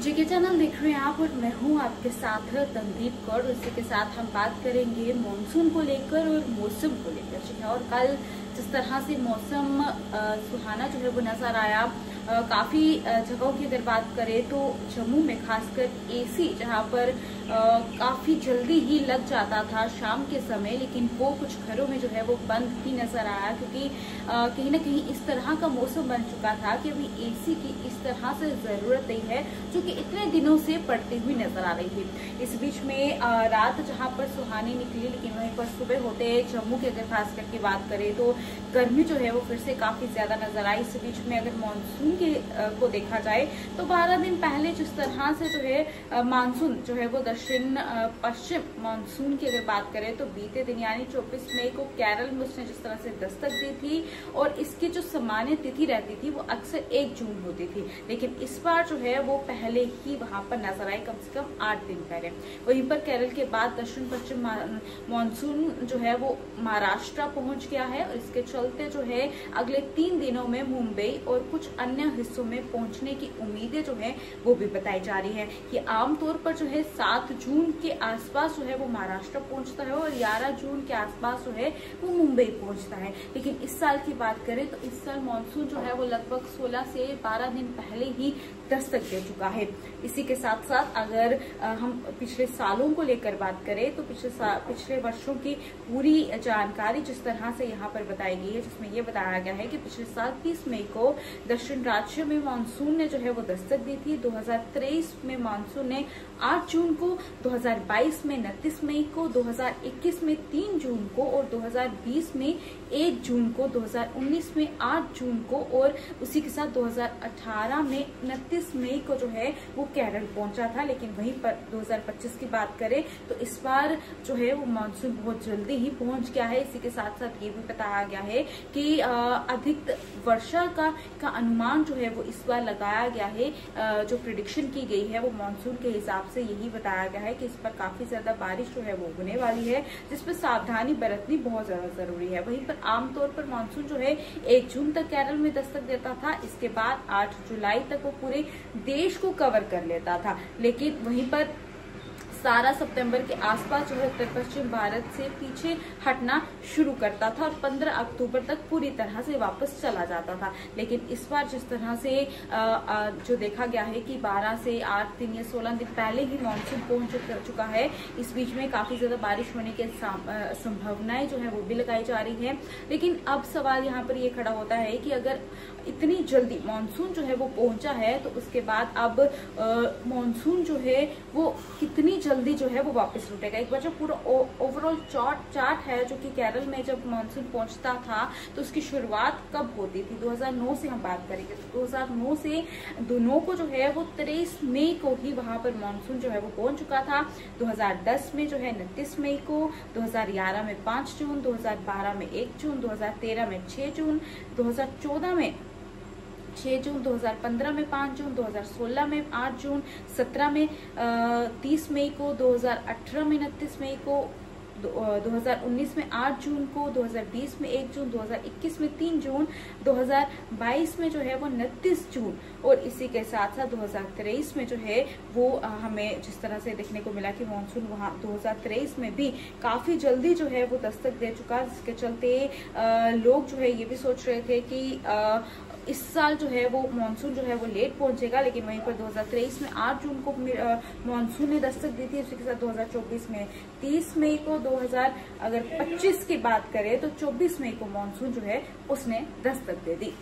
GK channel देख रहे हैं आप और मैं हूं आपके साथ तनदीप कौर। इसी के साथ हम बात करेंगे मॉनसून को लेकर और मौसम को लेकर। और कल जिस तरह से मौसम सुहाना जो है वो नजर आया, काफी जगहों की अगर बात करें तो जम्मू में खासकर एसी जहां पर काफी जल्दी ही लग जाता था शाम के समय, लेकिन वो कुछ घरों में जो है वो बंद ही नजर आया क्योंकि कहीं ना कहीं इस तरह का मौसम बन चुका था कि अभी एसी की इस तरह से जरूरत नहीं है जो कि इतने दिनों से पड़ती हुई नजर आ रही थी। इस बीच में रात जहां पर सुहानी निकली, लेकिन वहीं पर सुबह होते जम्मू की अगर खास करके बात करें तो गर्मी जो है वो फिर से काफी ज्यादा नजर आई। इस बीच में अगर मानसून को देखा जाए तो 12 दिन पहले जिस तरह से जो है मानसून जो है वो दक्षिण पश्चिम मानसून की अगर बात करें तो बीते दिन यानी 24 मई को केरल में उसने जिस तरह से दस्तक दी थी और इसकी जो सामान्य तिथि रहती थी वो अक्सर 1 जून होती थी, लेकिन इस बार जो है वो पहले ही वहां पर नजर आई, कम से कम 8 दिन पहले। वहीं पर केरल के बाद दक्षिण पश्चिम मानसून जो है वो महाराष्ट्र पहुंच गया है और इसके चलते जो है अगले 3 दिनों में मुंबई और कुछ अन्य हिस्सों में पहुंचने की उम्मीदें जो है वो भी बताई जा रही है कि आमतौर पर जो है 7 जून के आसपास जो है वो महाराष्ट्र पहुंचता है और 11 जून के आसपास जो है वो मुंबई पहुंचता है। लेकिन इस साल की बात करें तो इस साल मानसून जो है वो लगभग 16 से 12 दिन पहले ही दस्तक दे चुका है। इसी के साथ साथ अगर हम पिछले सालों को लेकर बात करें तो पिछले वर्षों की पूरी जानकारी जिस तरह से यहाँ पर बताई गई है, जिसमें ये बताया गया है कि पिछले साल 30 मई को दक्षिण राज्य में मानसून ने जो है वो दस्तक दी थी। 2023 में मानसून ने 8 जून को, 2022 में 29 मई को, 2021 में 3 जून को और 2020 में 1 जून को, 2019 में 8 जून को और उसी के साथ 2018 में 29 मई को जो है वो केरल पहुंचा था। लेकिन वहीं पर 2025 की बात करें तो इस बार जो है वो मानसून बहुत जल्दी ही पहुंच गया है। इसी के साथ साथ ये भी बताया गया है कि अधिक वर्षा का अनुमान जो है वो इस बार लगाया गया है। जो प्रिडिक्शन की गई है वो मानसून के हिसाब से यही बताया गया है कि इस पर काफी ज्यादा बारिश जो है वो होने वाली है, जिसपे सावधानी बरतनी बहुत ज्यादा जरूरी है। वहीं पर आमतौर पर मानसून जो है 1 जून तक केरल में दस्तक देता था, इसके बाद 8 जुलाई तक वो पूरे देश को कवर कर लेता था, लेकिन वहीं पर 17 सितंबर के आसपास जो है उत्तर पश्चिम भारत से पीछे हटना शुरू करता था और 15 अक्टूबर तक पूरी तरह से वापस चला जाता था। लेकिन इस बार जिस तरह से जो देखा गया है कि 12 से 8 दिन या 16 दिन पहले ही मानसून पहुंच चुका है, इस बीच में काफी ज्यादा बारिश होने की संभावनाएं जो है वो भी लगाई जा रही है। लेकिन अब सवाल यहाँ पर ये खड़ा होता है कि अगर इतनी जल्दी मानसून जो है वो पहुंचा है तो उसके बाद अब मानसून जो है वो कितनी जल्दी जो है वो वापस लौटेगा। एक बार जो पूरा ओवरऑल चार्ट है जो कि केरल में जब मानसून पहुंचता था तो उसकी शुरुआत कब होती थी, 2009 से हम बात करेंगे तो 2009 से दोनों को जो है वो 23 मई को ही वहां पर मानसून जो है वो पहुंच चुका था। 2010 में जो है 29 मई को, 2011 में 5 जून, 2012 में 1 जून, 2013 में 6 जून, 2014 में 6 जून, 2015 में 5 जून, 2016 में 8 जून, 17 में 30 मई को, 2018 में 29 मई को, 2019 में 8 जून को, 2020 में 1 जून, 2021 में 3 जून, 2022 में जो है वो 29 जून और इसी के साथ साथ 2023 में जो है वो हमें जिस तरह से देखने को मिला कि मानसून वहां 2023 में भी काफी जल्दी जो है वो दस्तक दे चुका, जिसके चलते लोग जो है ये भी सोच रहे थे कि इस साल जो है वो मानसून जो है वो लेट पहुंचेगा। लेकिन वहीं पर 2023 में 8 जून को मानसून ने दस्तक दी थी, उसी के साथ 2024 में 30 मई को, 2025 की बात करें तो 24 मई को मानसून जो है उसने दस्तक दे दी।